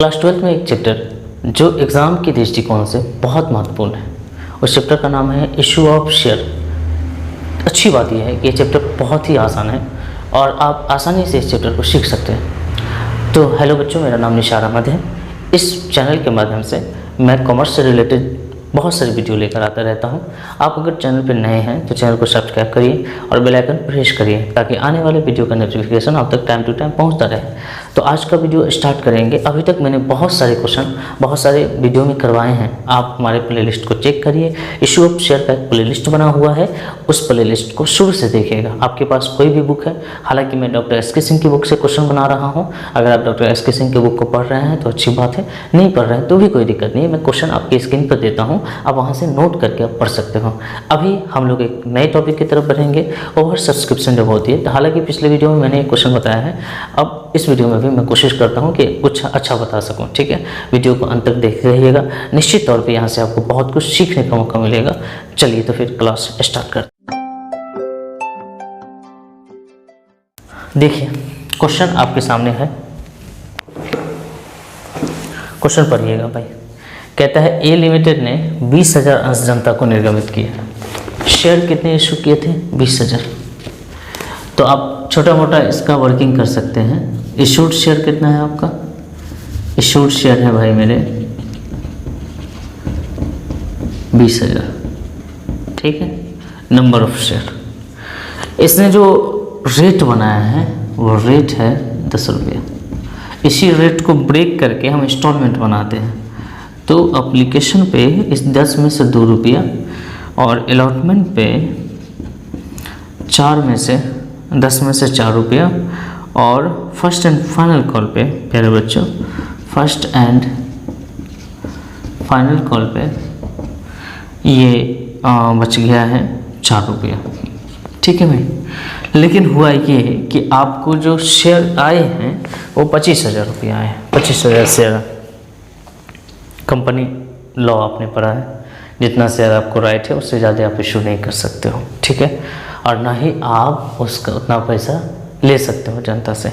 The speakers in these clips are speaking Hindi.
क्लास 12 में एक चैप्टर जो एग्ज़ाम के दृष्टिकोण से बहुत महत्वपूर्ण है, उस चैप्टर का नाम है इशू ऑफ शेयर। अच्छी बात यह है कि ये चैप्टर बहुत ही आसान है और आप आसानी से इस चैप्टर को सीख सकते हैं। तो हेलो बच्चों, मेरा नाम निशार अहमद है। इस चैनल के माध्यम से मैं कॉमर्स से रिलेटेड बहुत सारी वीडियो लेकर आता रहता हूं। आप अगर चैनल पर नए हैं तो चैनल को सब्सक्राइब करिए और बेल आइकन प्रेस करिए ताकि आने वाले वीडियो का नोटिफिकेशन आप तक टाइम टू टाइम पहुंचता रहे। तो आज का वीडियो स्टार्ट करेंगे। अभी तक मैंने बहुत सारे क्वेश्चन बहुत सारे वीडियो में करवाए हैं। आप हमारे प्लेलिस्ट को चेक करिए। इशू ऑफ शेयर का एक प्लेलिस्ट बना हुआ है, उस प्लेलिस्ट को शुरू से देखिएगा। आपके पास कोई भी बुक है, हालांकि मैं डॉक्टर एस के सिंह की बुक से क्वेश्चन बना रहा हूँ। अगर आप डॉक्टर एस के सिंह की बुक को पढ़ रहे हैं तो अच्छी बात है, नहीं पढ़ रहे हैं तो भी कोई दिक्कत नहीं है। मैं क्वेश्चन आपकी स्क्रीन पर देता हूँ, आप वहाँ से नोट करके आप पढ़ सकते हो। अभी हम लोग एक नए टॉपिक की तरफ बढ़ेंगे, ओवर सब्सक्रिप्शन जब होती है। तो हालांकि पिछले वीडियो में मैंने एक क्वेश्चन बताया है, अब इस वीडियो में भी मैं कोशिश करता हूं कि कुछ अच्छा बता सकूं। ठीक है, वीडियो को अंत तक देखते रहिएगा। निश्चित तौर पे यहां से आपको बहुत कुछ सीखने का मौका मिलेगा। चलिए तो फिर क्लास स्टार्ट करते हैं। देखिए, क्वेश्चन आपके सामने है, क्वेश्चन पढ़िएगा भाई। कहता है ए लिमिटेड ने 20,000 अंश जनता को निर्गमित किया। शेयर कितने इशू किए थे? 20,000। तो आप छोटा मोटा इसका वर्किंग कर सकते हैं। इशूड शेयर कितना है आपका? इशूड शेयर है भाई मेरे 20,000। ठीक है, नंबर ऑफ शेयर। इसने जो रेट बनाया है वो रेट है 10 रुपया। इसी रेट को ब्रेक करके हम इंस्टॉलमेंट बनाते हैं। तो एप्लीकेशन पे इस 10 में से 2 रुपया और अलॉटमेंट पे 4 में से 10 में से 4 रुपया और फर्स्ट एंड फाइनल कॉल पे, प्यारे बच्चों, फर्स्ट एंड फाइनल कॉल पे ये बच गया है 4 रुपया। ठीक है भाई, लेकिन हुआ ये कि आपको जो शेयर आए हैं वो 25,000 रुपया आए हैं। 25,000 शेयर। कंपनी लॉ आपने पढ़ा है, जितना शेयर आपको राइट है उससे ज़्यादा आप इशू नहीं कर सकते हो। ठीक है, और ना ही आप उसका उतना पैसा ले सकते हो जनता से।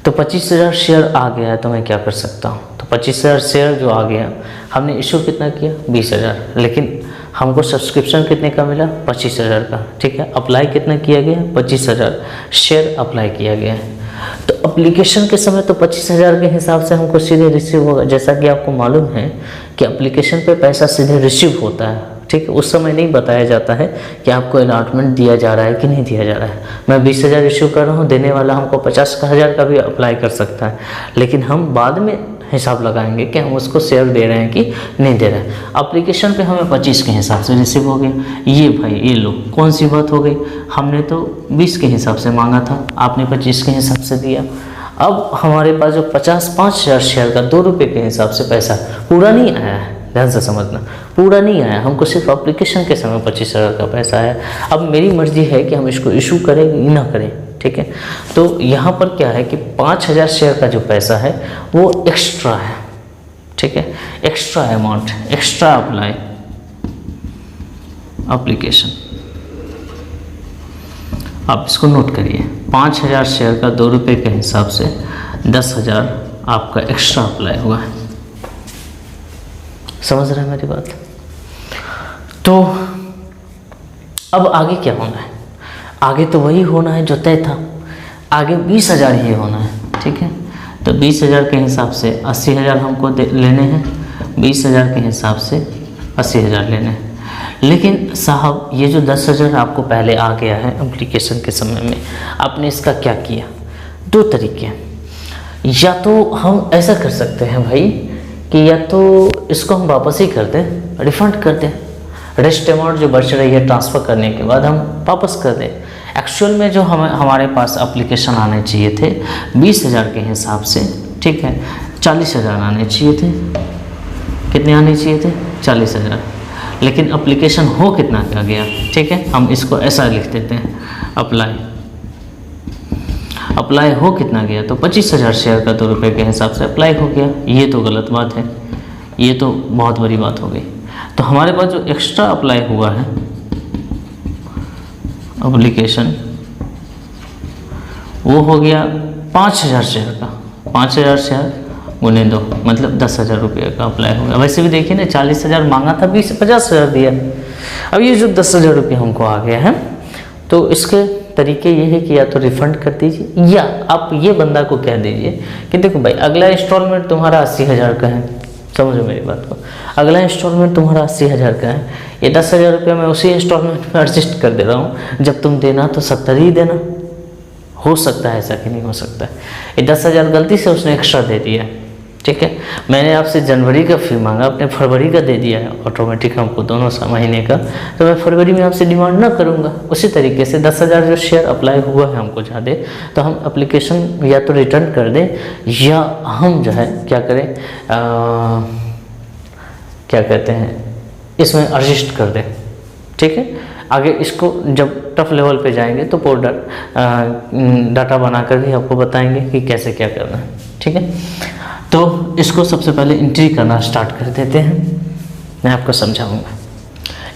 तो 25,000 शेयर आ गया है तो मैं क्या कर सकता हूँ? तो 25,000 शेयर जो आ गया, हमने इशू कितना किया? 20,000, लेकिन हमको सब्सक्रिप्शन कितने का मिला? 25,000 का। ठीक है, अप्लाई कितना किया गया? 25,000 शेयर अप्लाई किया गया है। तो एप्लीकेशन के समय तो 25,000 के हिसाब से हमको सीधे रिसीव होगा। जैसा कि आपको मालूम है कि एप्लीकेशन पे पैसा सीधे रिसीव होता है। ठीक है, उस समय नहीं बताया जाता है कि आपको अलॉटमेंट दिया जा रहा है कि नहीं दिया जा रहा है। मैं 20,000 इशू कर रहा हूँ, देने वाला हमको 50,000 का भी अप्लाई कर सकता है, लेकिन हम बाद में हिसाब लगाएंगे कि हम उसको शेयर दे रहे हैं कि नहीं दे रहे हैं। एप्लीकेशन पे हमें 25 के हिसाब से रिसीव हो गया। ये भाई ये लो, कौन सी बात हो गई? हमने तो 20 के हिसाब से मांगा था, आपने 25 के हिसाब से दिया। अब हमारे पास जो 5,000 शेयर का 2 रुपये के हिसाब से पैसा पूरा नहीं आया है। ध्यान से समझना, पूरा नहीं आया, हमको सिर्फ एप्लीकेशन के समय 25,000 का पैसा आया। अब मेरी मर्जी है कि हम इसको इशू करें या ना करें। ठीक है, तो यहाँ पर क्या है कि 5,000 शेयर का जो पैसा है वो एक्स्ट्रा है। ठीक है, extra amount, extra apply application. आप इसको नोट करिए, 5,000 शेयर का 2 रुपये के हिसाब से 10,000 आपका एक्स्ट्रा अप्लाई हुआ है। समझ रहे हैं मेरी बात? तो अब आगे क्या होना है? आगे तो वही होना है जो तय था। आगे 20,000 ही होना है। ठीक है, तो 20,000 के हिसाब से 80,000 हमको लेने हैं, 20,000 के हिसाब से 80,000 लेने हैं। लेकिन साहब ये जो 10,000 आपको पहले आ गया है एप्लीकेशन के समय में, आपने इसका क्या किया? 2 तरीके हैं। या तो हम ऐसा कर सकते हैं भाई कि या तो इसको हम वापस ही कर दें, रिफंड कर दें। रेस्ट अमाउंट जो बच रही है ट्रांसफ़र करने के बाद हम वापस कर दें। एक्चुअल में जो हमारे पास एप्लीकेशन आने चाहिए थे 20,000 के हिसाब से, ठीक है, 40,000 आने चाहिए थे। कितने आने चाहिए थे? 40,000। लेकिन एप्लीकेशन हो कितना का गया? ठीक है, हम इसको ऐसा लिख देते हैं, अप्लाई हो कितना गया? तो 25,000 शेयर का 2 रुपये के हिसाब से अप्लाई हो गया। ये तो गलत बात है, ये तो बहुत बड़ी बात हो गई। तो हमारे पास जो एक्स्ट्रा अप्लाई हुआ है एप्लीकेशन, वो हो गया 5,000 शेयर का। 5,000 शेयर गुने 2 मतलब 10,000 रुपये का अप्लाई होगा। वैसे भी देखिए ना 40,000 मांगा था, 50,000 दिया। अब ये जो 10,000 रुपये हमको आ गया है, तो इसके तरीके ये है कि या तो रिफंड कर दीजिए, या आप ये बंदा को कह दीजिए कि देखो भाई अगला इंस्टॉलमेंट तुम्हारा 80,000 का है, समझो मेरी बात को, अगला इंस्टॉलमेंट तुम्हारा 80,000 का है, ये 10,000 रुपये मैं उसी इंस्टॉलमेंट में एडजस्ट कर दे रहा हूँ, जब तुम देना तो 70 ही देना। हो सकता है ऐसा कि नहीं हो सकता है, ये 10,000 गलती से उसने एक्स्ट्रा दे दिया, ठीक है। मैंने आपसे जनवरी का फी मांगा, आपने फरवरी का दे दिया है ऑटोमेटिक हमको दोनों महीने का, तो मैं फरवरी में आपसे डिमांड ना करूँगा। उसी तरीके से 10,000 जो शेयर अप्लाई हुआ है हमको ज़्यादा, तो हम एप्लीकेशन या तो रिटर्न कर दें, या हम जो है क्या करें, क्या कहते हैं, इसमें एडजस्ट कर दें, ठीक है। आगे इसको जब टफ लेवल पे जाएंगे तो डाटा बनाकर भी आपको बताएंगे कि कैसे क्या करना है, ठीक है। तो इसको सबसे पहले एंट्री करना स्टार्ट कर देते हैं, मैं आपको समझाऊंगा।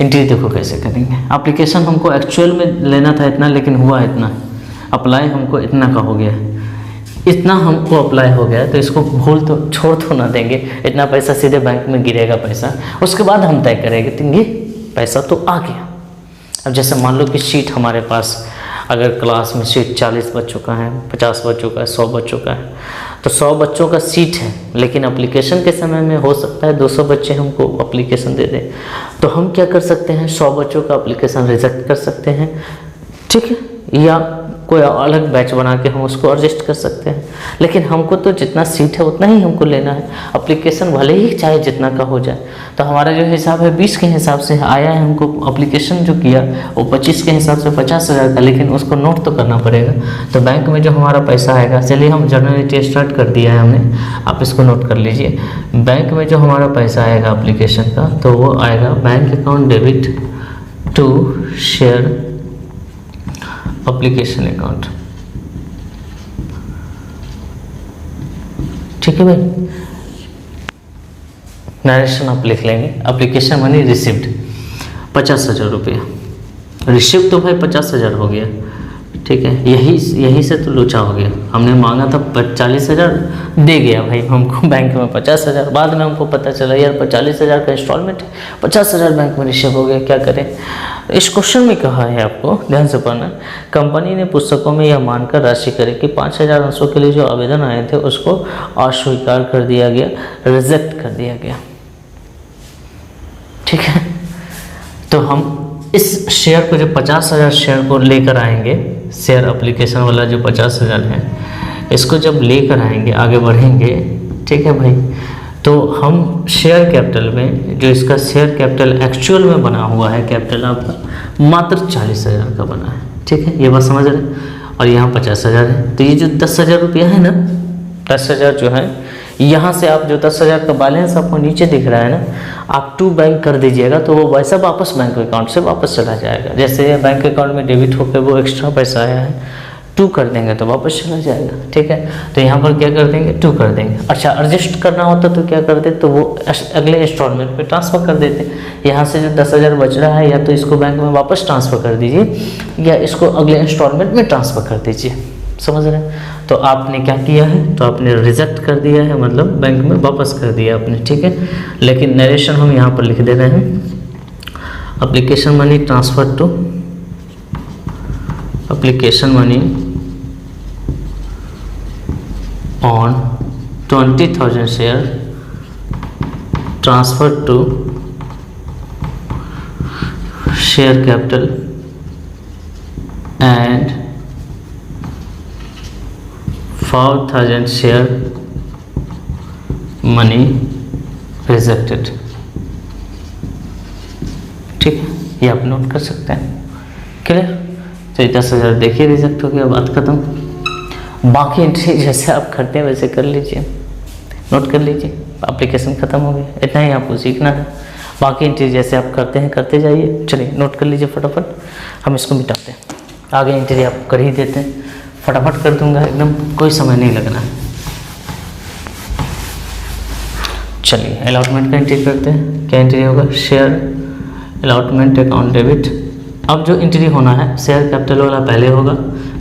एंट्री देखो कैसे करेंगे। एप्लीकेशन हमको एक्चुअल में लेना था इतना, लेकिन हुआ इतना, अप्लाई हमको इतना का हो गया, इतना हमको अप्लाई हो गया, तो इसको भूल तो छोड़ तो ना देंगे, इतना पैसा सीधे बैंक में गिरेगा पैसा, उसके बाद हम तय करेंगे तो ये पैसा तो आ गया। अब जैसे मान लो कि सीट हमारे पास अगर क्लास में सीट 40 बच्चों का है, 50 बच्चों का है, 100 बच्चों का है, तो 100 बच्चों का सीट है, लेकिन एप्लीकेशन के समय में हो सकता है 200 बच्चे हमको एप्लीकेशन दे दें, तो हम क्या कर सकते हैं, 100 बच्चों का एप्लीकेशन रिजेक्ट कर सकते हैं, ठीक है, या कोई अलग बैच बना के हम उसको एडजस्ट कर सकते हैं। लेकिन हमको तो जितना सीट है उतना ही हमको लेना है, एप्लीकेशन भले ही चाहे जितना का हो जाए। तो हमारा जो हिसाब है 20 के हिसाब से आया है, हमको एप्लीकेशन जो किया वो 25 के हिसाब से 50,000 का, लेकिन उसको नोट तो करना पड़ेगा। तो बैंक में जो हमारा पैसा आएगा, चलिए हम जर्नलिटी स्टार्ट कर दिया है हमने, आप इसको नोट कर लीजिए। बैंक में जो हमारा पैसा आएगा एप्लीकेशन का, तो वो आएगा bank account debit to share application account, ठीक है भाई। नरेशन आप लिख लेंगे, एप्लीकेशन मनी रिसिव्ड 50,000 रुपया, रिसिव्ड तो भाई 50,000 हो गया, ठीक है। यही से तो लोचा हो गया, हमने मांगा था 40,000, दे गया भाई हमको बैंक में 50,000, बाद में हमको पता चला यार 40,000 का इंस्टॉलमेंट है, 50,000 बैंक में रिसीव हो गया, क्या करें। इस क्वेश्चन में कहा है, आपको ध्यान से पढ़ना, कंपनी ने पुस्तकों में यह मानकर राशि करे कि 5,000 अंशों के लिए जो आवेदन आए थे उसको अस्वीकार कर दिया गया, रिजेक्ट कर दिया गया, ठीक है। तो हम इस शेयर को, जो 50,000 शेयर को लेकर आएंगे, शेयर एप्लीकेशन वाला जो 50,000 है, इसको जब लेकर आएंगे, आगे बढ़ेंगे, ठीक है भाई, तो हम शेयर कैपिटल में, जो इसका शेयर कैपिटल एक्चुअल में बना हुआ है, कैपिटल आपका मात्र 40,000 का बना है, ठीक है, ये बात समझ रहे हैं। और यहाँ 50,000 है, तो ये जो 10,000 रुपया है ना, 10,000 जो है, यहाँ से आप जो 10,000 का बैलेंस आपको नीचे दिख रहा है ना, आप टू बैंक कर दीजिएगा, तो वो वैसा वापस बैंक अकाउंट से वापस चला जाएगा। जैसे बैंक अकाउंट में डेबिट होकर वो एक्स्ट्रा पैसा आया है, टू कर देंगे तो वापस चला जाएगा, ठीक है। तो यहाँ पर क्या कर देंगे, टू कर देंगे। अच्छा, एडजस्ट करना होता तो क्या करते, तो वो अगले इंस्टॉलमेंट पे ट्रांसफ़र कर देते। यहाँ से जो 10,000 बच रहा है, या तो इसको बैंक में वापस ट्रांसफ़र कर दीजिए, या इसको अगले इंस्टॉलमेंट में ट्रांसफ़र कर दीजिए, समझ रहे हैं। तो आपने क्या किया है, तो आपने रिजेक्ट कर दिया है, मतलब बैंक में वापस कर दिया आपने, ठीक है। लेकिन नरेशन हम यहाँ पर लिख दे रहे हैं, application money transfer to application money on 20,000 share transfer to share capital and 4,000 share money rejected, ठीक है, ये आप नोट कर सकते हैं, क्लियर। तो 10,000 देखिए रिजेक्ट हो गया, बात खत्म। बाकी एंट्री जैसे आप करते हैं वैसे कर लीजिए, नोट कर लीजिए, एप्लीकेशन खत्म हो गया, इतना ही आपको सीखना है। बाकी एंट्री जैसे आप करते हैं करते जाइए, चलिए नोट कर लीजिए फटाफट, हम इसको मिटाते हैं। आगे एंट्री आप कर ही देते हैं, फटाफट कर दूंगा एकदम, कोई समय नहीं लगना है। चलिए अलॉटमेंट का एंट्री करते हैं, क्या एंट्री होगा, शेयर अलॉटमेंट अकाउंट डेबिट। अब जो एंट्री होना है, शेयर कैपिटल वाला पहले होगा,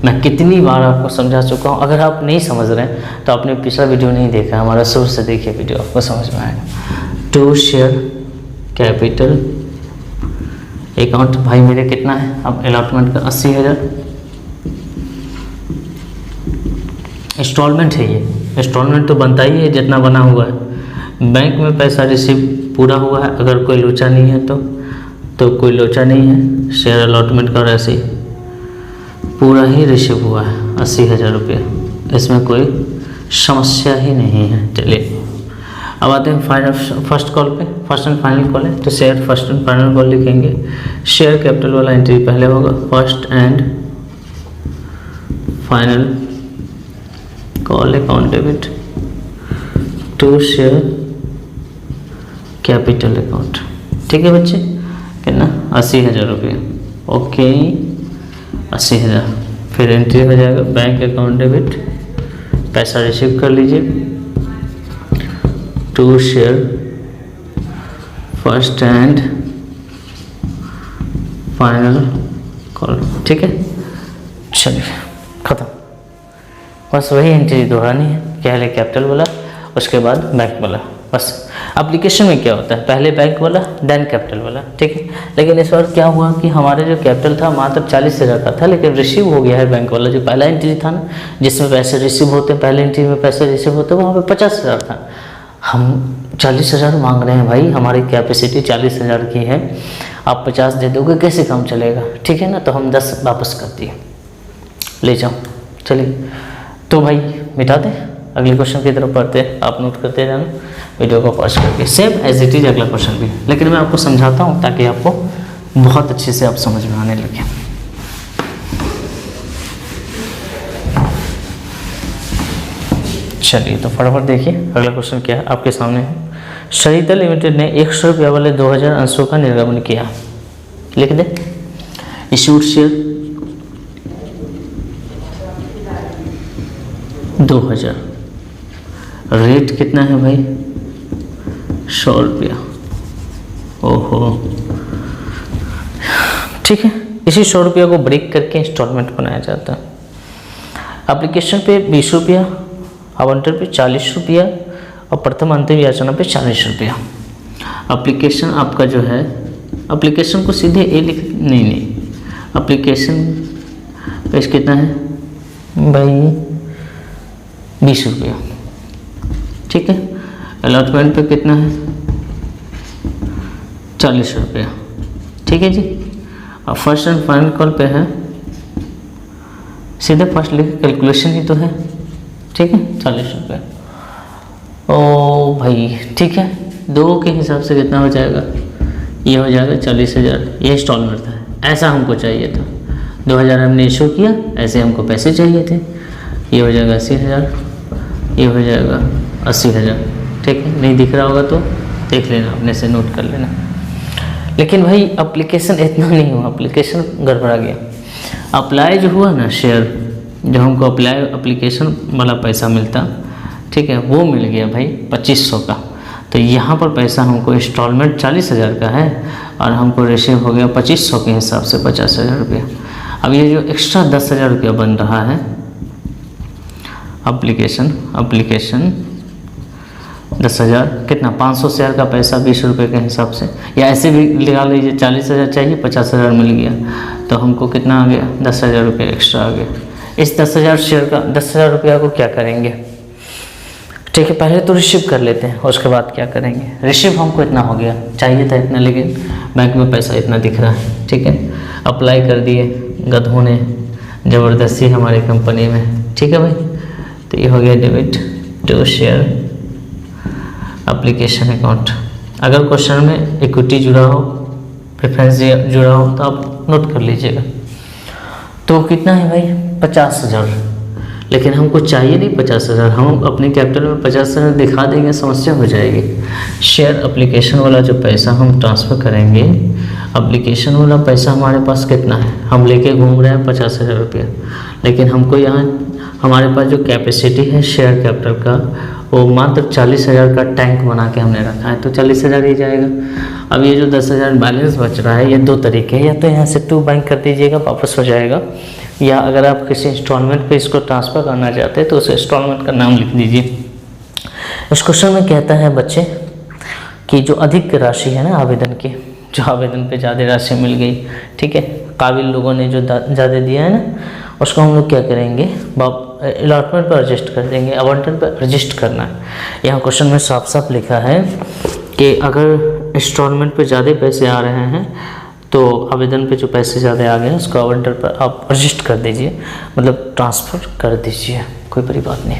मैं कितनी बार आपको समझा चुका हूँ। अगर आप नहीं समझ रहे हैं तो आपने पिछला वीडियो नहीं देखा, हमारा शुरू से देखिए वीडियो, आपको समझ में आएगा। टू शेयर कैपिटल अकाउंट, भाई मेरे कितना है अब अलॉटमेंट का 80,000। इंस्टॉलमेंट है ये, इंस्टॉलमेंट तो बनता ही है जितना बना हुआ है। बैंक में पैसा रिसीव पूरा हुआ है, अगर कोई लोचा नहीं है तो कोई लोचा नहीं है। शेयर अलॉटमेंट का राशि पूरा ही रिसीव हुआ है 80,000 रुपये, इसमें कोई समस्या ही नहीं है। चलिए अब आते हैं फाइनल फर्स्ट कॉल पे, फर्स्ट एंड फाइनल कॉल है तो share first and final call लिखेंगे। शेयर कैपिटल वाला एंट्री पहले होगा, first and final call account debit to share capital account. ठीक है बच्चे, कितना 80,000 रुपये, ओके 80,000। फिर एंट्री हो जाएगा बैंक अकाउंट डेबिट, पैसा रिसीव कर लीजिए to share first and final call. ठीक है, चलिए खत्म, बस वही एंट्री दोहरानी है, पहले कैपिटल वाला उसके बाद बैंक वाला। बस एप्लीकेशन में क्या होता है, पहले बैंक वाला देन कैपिटल वाला। ठीक है, लेकिन इस बार क्या हुआ कि हमारे जो कैपिटल था मात्र 40,000 का था, लेकिन रिसीव हो गया है बैंक वाला। जो पहला एंट्री था ना जिसमें पैसे रिसीव होते हैं, पहले एंट्री में पैसे रिसीव होते हैं, वहाँ पे 50,000 था। हम 40,000 मांग रहे हैं भाई, हमारी कैपेसिटी 40,000 की है, आप 50 दे दोगे कैसे काम चलेगा। ठीक है ना, तो हम 10 वापस कर दिए, ले जाओ। चलिए तो भाई मिटा दें, अगले क्वेश्चन की तरफ पढ़ते हैं, आप नोट करते जाना वीडियो को पॉज करके। सेम एज इट इज अगला क्वेश्चन भी, लेकिन मैं आपको समझाता हूँ ताकि आपको बहुत अच्छे से आप समझ में आने लगे। चलिए तो फटाफट देखिए अगला क्वेश्चन क्या है आपके सामने है। सरिता लिमिटेड ने 100 रुपये वाले 2000 अंशों का निर्गमन किया। लिख दे, इश्यूड शेयर 2000, रेट कितना है भाई 100 रुपया। ओहो, ठीक है, इसी 100 रुपया को ब्रेक करके इंस्टॉलमेंट बनाया जाता है। एप्लीकेशन पे 20 रुपया, आवंटन पे 40 रुपया और प्रथम अंतिम याचना पे 40 रुपया। एप्लीकेशन आपका जो है, एप्लीकेशन को सीधे ए लिख, नहीं, एप्लीकेशन पे कितना है भाई 20 रुपया। ठीक है, अलॉटमेंट पे कितना है 40 रुपया। ठीक है जी, और फर्स्ट एंड फाइनल कॉल पे है, सीधे फर्स्ट लिख, कैलकुलेशन ही तो है। ठीक है, 40 रुपये। ओ भाई ठीक है, 2 के हिसाब से कितना हो जाएगा, ये हो जाएगा 40,000। ये इंस्टॉलमेंट था, ऐसा हमको चाहिए था। 2000 हमने इशू किया, ऐसे हमको पैसे चाहिए थे। ये हो जाएगा 80,000, ये हो जाएगा 80,000। ठीक है, नहीं दिख रहा होगा तो देख लेना, अपने से नोट कर लेना। लेकिन भाई एप्लीकेशन इतना नहीं हुआ, एप्लीकेशन गड़बड़ा गया। अप्लाई जो हुआ ना शेयर, जो हमको अप्लाई एप्लीकेशन वाला पैसा मिलता, ठीक है, वो मिल गया भाई 2500 का। तो यहाँ पर पैसा हमको इंस्टॉलमेंट 40,000 का है और हमको रिसीव हो गया 2500 के हिसाब से 50,000 रुपया। अब ये जो एक्स्ट्रा 10,000 रुपया बन रहा है एप्लीकेशन 10,000 कितना 500 शेयर का पैसा 20 रुपये के हिसाब से, या ऐसे भी लगा लीजिए 40,000 चाहिए 50,000 मिल गया, तो हमको कितना आ गया 10,000 रुपये एक्स्ट्रा आ गया। इस 10,000 शेयर का 10,000 रुपया को क्या करेंगे, ठीक है, पहले तो रिसीव कर लेते हैं, उसके बाद क्या करेंगे। रिसीव हमको इतना हो गया, चाहिए था इतना, लेकिन बैंक में पैसा इतना दिख रहा है। ठीक है, अप्लाई कर दिए गधों ने ज़बरदस्ती हमारी कंपनी में। ठीक है भाई, तो ये हो गया debit to share application account. अगर क्वेश्चन में इक्विटी जुड़ा हो, प्रेफरेंस जुड़ा हो तो आप नोट कर लीजिएगा। तो कितना है भाई 50,000, लेकिन हमको चाहिए नहीं 50,000, हम अपने कैपिटल में 50,000 दिखा देंगे, समस्या हो जाएगी। शेयर एप्लीकेशन वाला जो पैसा हम ट्रांसफ़र करेंगे, एप्लीकेशन वाला पैसा हमारे पास कितना है, हम लेके घूम रहे हैं 50,000 रुपया, लेकिन हमको यहाँ हमारे पास जो कैपेसिटी है शेयर कैपिटल का वो मात्र 40,000 का टैंक बना के हमने रखा है, तो 40,000 ही जाएगा। अब ये जो 10,000 बैलेंस बच रहा है, ये 2 तरीके हैं, या तो यहाँ से 2 बैंक कर दीजिएगा वापस हो जाएगा, या अगर आप किसी इंस्टॉलमेंट पे इसको ट्रांसफ़र करना चाहते हैं तो उस इंस्टॉलमेंट का नाम लिख दीजिए। इस क्वेश्चन में कहता है बच्चे कि जो अधिक राशि है ना आवेदन की, जो आवेदन पे ज़्यादा राशि मिल गई, ठीक है, काबिल लोगों ने जो ज़्यादा दिया है ना, उसको हम लोग क्या करेंगे, अलॉटमेंट पर एडजस्ट कर देंगे, आवंटन पर एडजस्ट करना है। यहाँ क्वेश्चन में साफ साफ लिखा है कि अगर इंस्टॉलमेंट पे ज़्यादा पैसे आ रहे हैं तो आवेदन पे जो पैसे ज़्यादा आ गए हैं उसको आवंटन पर आप एडजस्ट कर दीजिए, मतलब ट्रांसफ़र कर दीजिए, कोई बड़ी बात नहीं।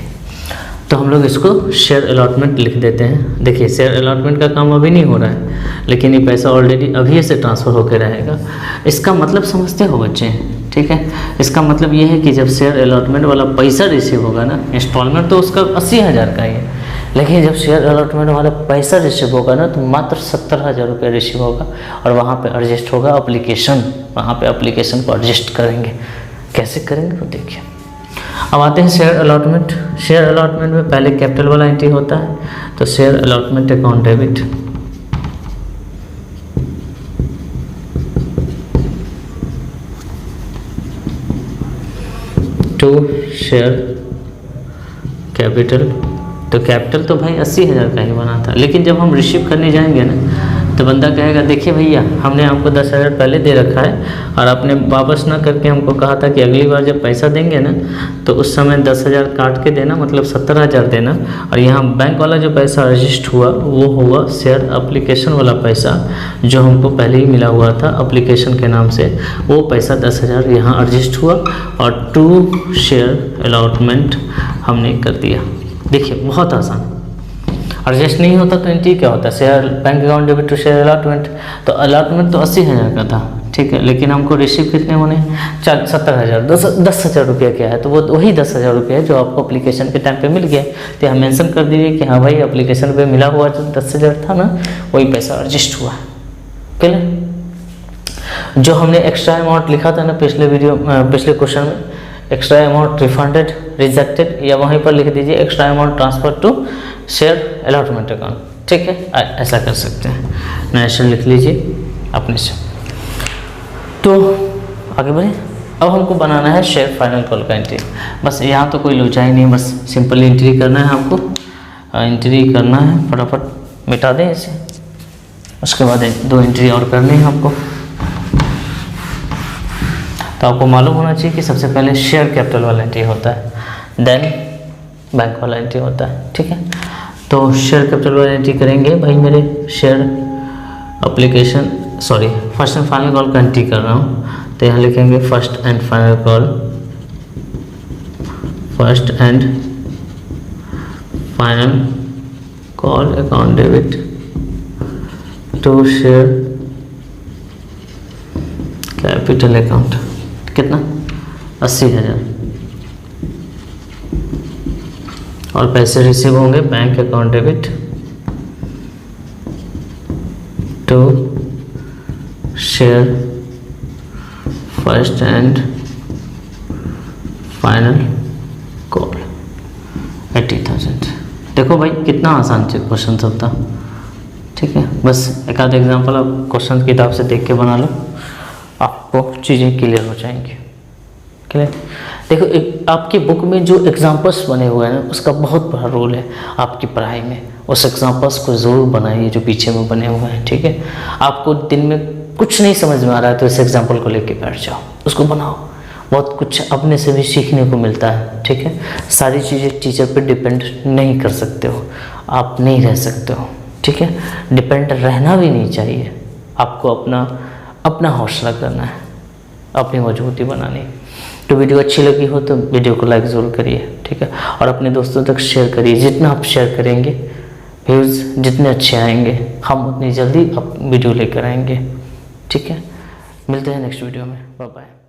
तो हम लोग इसको शेयर अलॉटमेंट लिख देते हैं। देखिए शेयर अलॉटमेंट का काम अभी नहीं हो रहा है, लेकिन ये पैसा ऑलरेडी अभी से ट्रांसफ़र होकर रहेगा। इसका मतलब समझते हो बच्चे, ठीक है। इसका मतलब ये है कि जब शेयर अलॉटमेंट वाला पैसा रिसीव होगा ना, इंस्टॉलमेंट तो उसका 80,000 का ही है, लेकिन जब शेयर अलॉटमेंट वाला पैसा रिसीव होगा ना तो मात्र 70,000 रुपये रिसीव होगा और वहाँ पे एडजस्ट होगा एप्लीकेशन, वहाँ पे एप्लीकेशन को एडजस्ट करेंगे। कैसे करेंगे वो देखिए। अब आते हैं शेयर अलॉटमेंट। शेयर अलॉटमेंट में पहले कैपिटल वाला एंट्री होता है, तो share allotment account debit to share capital. तो कैपिटल तो भाई 80,000 का ही बना था, लेकिन जब हम रिसीव करने जाएंगे ना तो बंदा कहेगा देखिए भैया हमने आपको 10,000 पहले दे रखा है और आपने वापस ना करके हमको कहा था कि अगली बार जब पैसा देंगे ना तो उस समय 10,000 काट के देना, मतलब 70,000 देना। और यहाँ बैंक वाला जो पैसा रजिस्ट हुआ वो हुआ शेयर एप्लीकेशन वाला पैसा जो हमको पहले ही मिला हुआ था एप्लीकेशन के नाम से, वो पैसा 10,000 यहाँ एडजस्ट हुआ और टू शेयर अलॉटमेंट हमने कर दिया। देखिए बहुत आसान। एडजस्ट नहीं होता तो एंट्री क्या होता है, share bank account debit to share allotment. तो अलॉटमेंट तो 80,000 का था, ठीक है, लेकिन हमको रिसीव कितने होने, 70,000। 10,000 रुपया क्या है, तो वो वही 10,000 रुपया है जो आपको एप्लीकेशन के टाइम पे मिल गया। तो यहाँ मेंशन कर दीजिए कि हाँ भाई एप्लीकेशन पे मिला हुआ जो 10,000 था ना वही पैसा एडजस्ट हुआ। क्लियर। जो हमने एक्स्ट्रा अमाउंट लिखा था ना पिछले क्वेश्चन में, एक्स्ट्रा अमाउंट रिफंडेड, रिजेक्टेड, या वहीं पर लिख दीजिए extra amount transfer to share allotment account, ठीक है, ऐसा कर सकते हैं। नेशनल लिख लीजिए अपने से। तो आगे बढ़े। अब हमको बनाना है शेयर फाइनल कॉल का एंट्री। बस यहाँ तो कोई लोचा ही नहीं, बस सिंपली एंट्री करना है हमको, एंट्री करना है, फटाफट मिटा दें इसे। उसके बाद 2 एंट्री और करनी है हमको। तो आपको मालूम होना चाहिए कि सबसे पहले शेयर कैपिटल वाला एंट्री होता है, देन बैंक वाला एंट्री होता है, ठीक है। तो शेयर कैपिटल वाला एंट्री करेंगे भाई मेरे share application, sorry first and final call का एंट्री कर रहा हूँ। तो यहाँ लिखेंगे first and final call, first and final call account debit to share capital account. कितना, 80,000। और पैसे रिसीव होंगे bank account debit to share first and final call 80,000। देखो भाई कितना आसान क्वेश्चन सब था, ठीक है। बस एक आध एग्जाम्पल आप क्वेश्चन किताब से देख के बना लो, आपको चीज़ें क्लियर हो जाएंगी। क्लियर। देखो आपकी बुक में जो एग्जाम्पल्स बने हुए हैं उसका बहुत बड़ा रोल है आपकी पढ़ाई में। उस एग्जाम्पल्स को ज़रूर बनाइए जो पीछे में बने हुए हैं, ठीक है। आपको दिन में कुछ नहीं समझ में आ रहा है तो इस एग्जाम्पल को लेके बैठ जाओ, उसको बनाओ, बहुत कुछ अपने से भी सीखने को मिलता है, ठीक है। सारी चीज़ें टीचर पे डिपेंड नहीं कर सकते हो, आप नहीं रह सकते हो, ठीक है। डिपेंड रहना भी नहीं चाहिए, आपको अपना हौसला करना है, अपनी मजबूती बनानी। तो वीडियो अच्छी लगी हो तो वीडियो को लाइक ज़रूर करिए, ठीक है। और अपने दोस्तों तक शेयर करिए, जितना आप शेयर करेंगे व्यूज़ जितने अच्छे आएंगे हम उतनी जल्दी आप वीडियो लेकर आएंगे, ठीक है। मिलते हैं नेक्स्ट वीडियो में, बाय बाय।